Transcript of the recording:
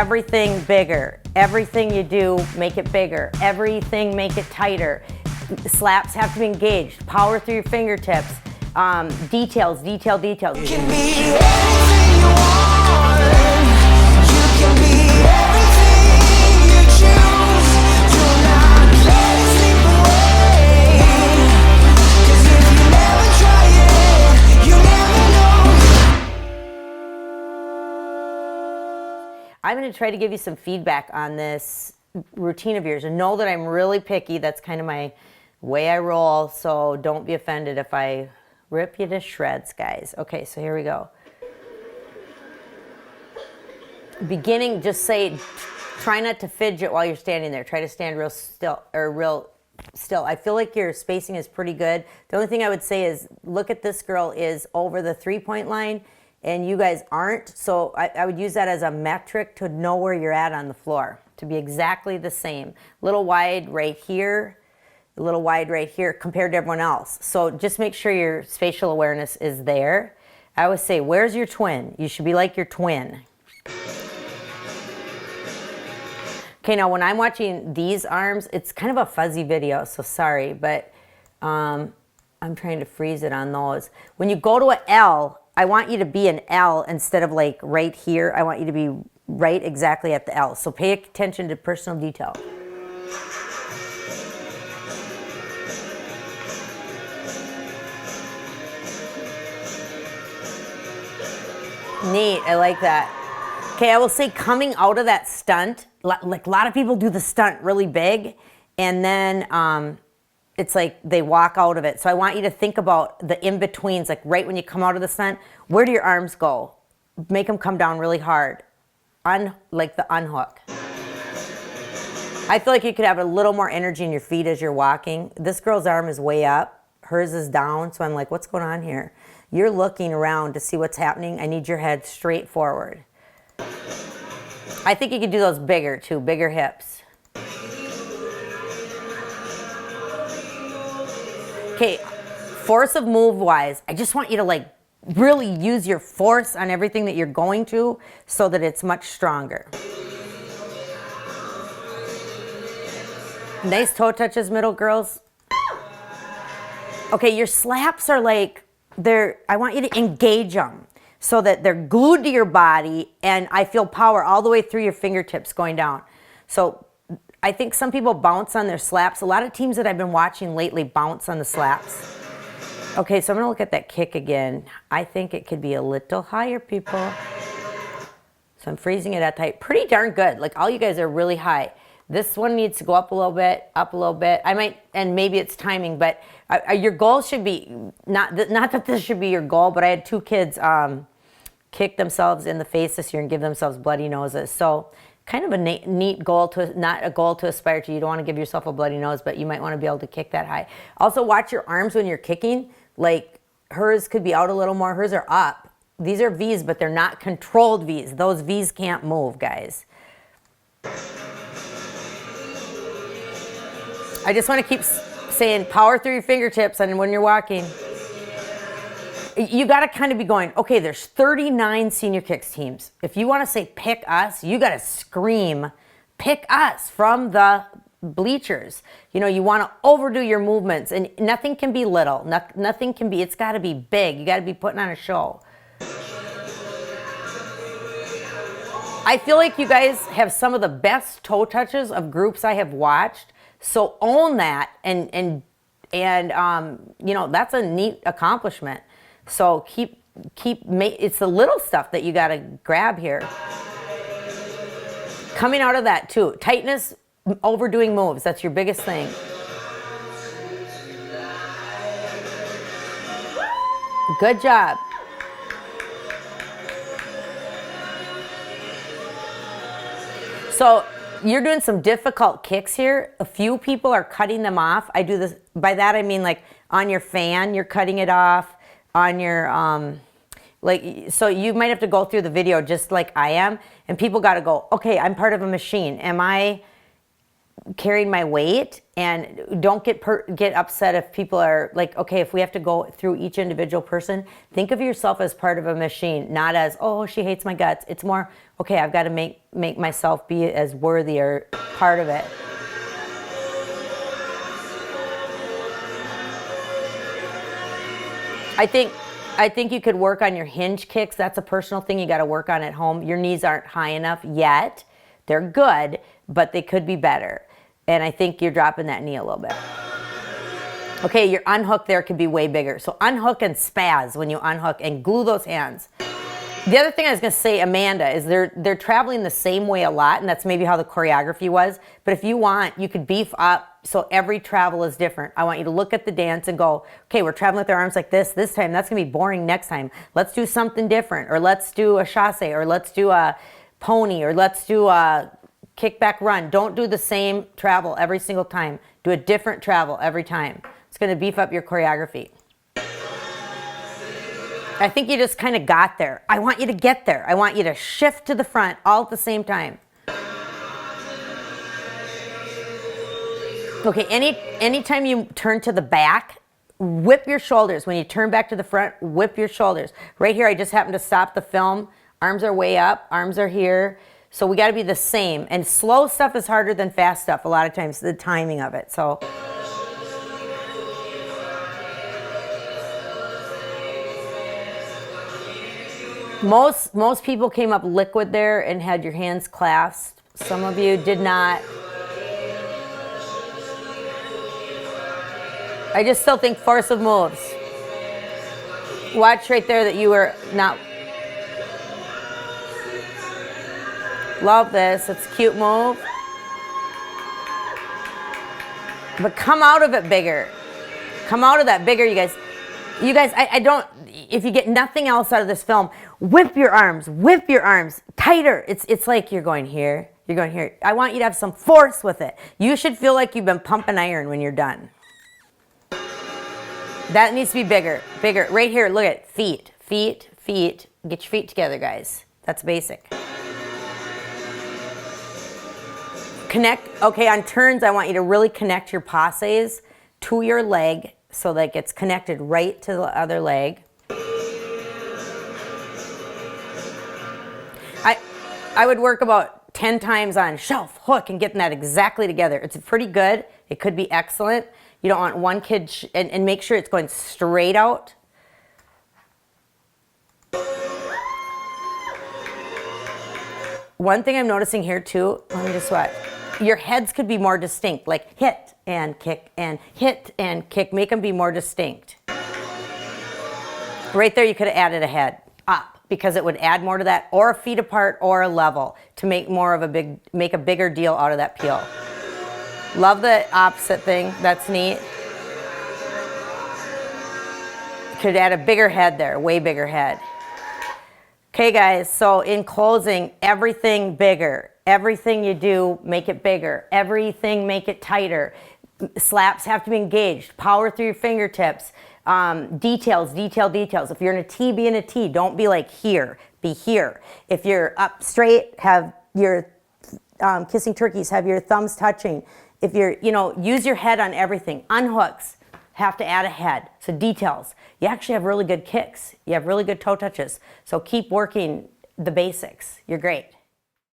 everything bigger. Everything you do, make it bigger. Everything, make it tighter. Slaps have to be engaged. Power through your fingertips. Details, detail, details. You can be anything you want. You can be everything you choose. Do not let it slip away. 'Cause if you never try it, you never know. I'm going to try to give you some feedback on this routine of yours, and know that I'm really picky. That's kind of my way I roll, so don't be offended if I rip you to shreds, guys. Okay, so here we go. Beginning, just say, try not to fidget while you're standing there. Try to stand real still, I feel like your spacing is pretty good. The only thing I would say is, look at this girl is over the 3-point line, and you guys aren't. So I would use that as a metric to know where you're at on the floor, to be exactly the same. A little wide right here, a little wide right here compared to everyone else. So just make sure your spatial awareness is there. I always say, where's your twin? You should be like your twin. Okay, now when I'm watching these arms, it's kind of a fuzzy video, so sorry, but I'm trying to freeze it on those. When you go to an L, I want you to be an L instead of like right here. I want you to be right exactly at the L. So pay attention to personal detail. Neat, I like that. Okay, I will say coming out of that stunt, like a lot of people do the stunt really big, and then it's like they walk out of it. So I want you to think about the in-betweens, like right when you come out of the stunt, where do your arms go? Make them come down really hard. Like the unhook. I feel like you could have a little more energy in your feet as you're walking. This girl's arm is way up, hers is down, so I'm like, what's going on here? You're looking around to see what's happening. I need your head straight forward. I think you could do those bigger too, bigger hips. Okay, force of move wise, I just want you to like really use your force on everything that you're going to so that it's much stronger. Nice toe touches, middle girls. Okay, your slaps are like, I want you to engage them so that they're glued to your body, and I feel power all the way through your fingertips going down. So I think some people bounce on their slaps. A lot of teams that I've been watching lately bounce on the slaps. Okay, so I'm gonna look at that kick again. I think it could be a little higher, people. So I'm freezing it at tight. Pretty darn good. Like all you guys are really high. This one needs to go up a little bit, up a little bit. I might, and maybe it's timing, but your goal should be, not that this should be your goal, but I had 2 kids kick themselves in the face this year and give themselves bloody noses. So kind of a neat goal to, not a goal to aspire to. You don't want to give yourself a bloody nose, but you might want to be able to kick that high. Also watch your arms when you're kicking. Like hers could be out a little more, hers are up. These are V's, but they're not controlled V's. Those V's can't move, guys. I just want to keep saying power through your fingertips and when you're walking. You got to kind of be going, okay, there's 39 senior kicks teams. If you want to say pick us, you got to scream, pick us from the bleachers. You know, you want to overdo your movements, and nothing can be little. Nothing can be, it's got to be big. You got to be putting on a show. I feel like you guys have some of the best toe touches of groups I have watched. So own that, and you know, that's a neat accomplishment. So it's the little stuff that you got to grab here. Coming out of that too, tightness, overdoing moves, that's your biggest thing. Good job. So you're doing some difficult kicks here. A few people are cutting them off. I do this, by that I mean like on your fan, you're cutting it off. On your, so you might have to go through the video just like I am, and people got to go, okay, I'm part of a machine. Am I carrying my weight? And don't get upset if people are like, okay, if we have to go through each individual person, think of yourself as part of a machine, not as, oh, she hates my guts. It's more, okay, I've got to make myself be as worthy or part of it. I think you could work on your hinge kicks. That's a personal thing you got to work on at home. Your knees aren't high enough yet. They're good, but they could be better. And I think you're dropping that knee a little bit. Okay, your unhook there could be way bigger. So unhook and spaz when you unhook and glue those hands. The other thing I was going to say, Amanda, is they're traveling the same way a lot, and that's maybe how the choreography was. But if you want, you could beef up so every travel is different. I want you to look at the dance and go, okay, we're traveling with our arms like this time. That's going to be boring next time. Let's do something different, or let's do a chasse, or let's do a pony, or let's do a kickback run. Don't do the same travel every single time. Do a different travel every time. It's going to beef up your choreography. I think you just kind of got there. I want you to get there. I want you to shift to the front all at the same time. Okay, anytime you turn to the back, whip your shoulders. When you turn back to the front, whip your shoulders. Right here, I just happened to stop the film. Arms are way up, arms are here. So we got to be the same. And slow stuff is harder than fast stuff a lot of times, the timing of it. So most people came up liquid there and had your hands clasped. Some of you did not. I just still think force of moves. Watch right there that you were not. Love this. It's a cute move. But come out of it bigger. Come out of that bigger, you guys. You guys, I don't, if you get nothing else out of this film, whip your arms tighter. It's like you're going here, you're going here. I want you to have some force with it. You should feel like you've been pumping iron when you're done. That needs to be bigger. Right here, look at feet. Get your feet together, guys. That's basic. Connect, okay, on turns, I want you to really connect your passes to your leg so that it gets connected right to the other leg. I would work about 10 times on shelf, hook, and getting that exactly together. It's pretty good. It could be excellent. You don't want one kid, and make sure it's going straight out. One thing I'm noticing here too, let me just watch. Your heads could be more distinct, like hit and kick and hit and kick. Make them be more distinct. Right there, you could have added a head up because it would add more to that, or a feet apart or a level to make more of a bigger deal out of that peel. Love the opposite thing. That's neat. Could add a bigger head there, way bigger head. Okay, guys, so in closing, everything bigger. Everything you do, make it bigger. Everything, make it tighter. Slaps have to be engaged. Power through your fingertips. Details. If you're in a T, be in a T. Don't be like here. Be here. If you're up straight, have your kissing turkeys, have your thumbs touching. If you're, use your head on everything. Unhooks, have to add a head. So details. You actually have really good kicks. You have really good toe touches. So keep working the basics. You're great.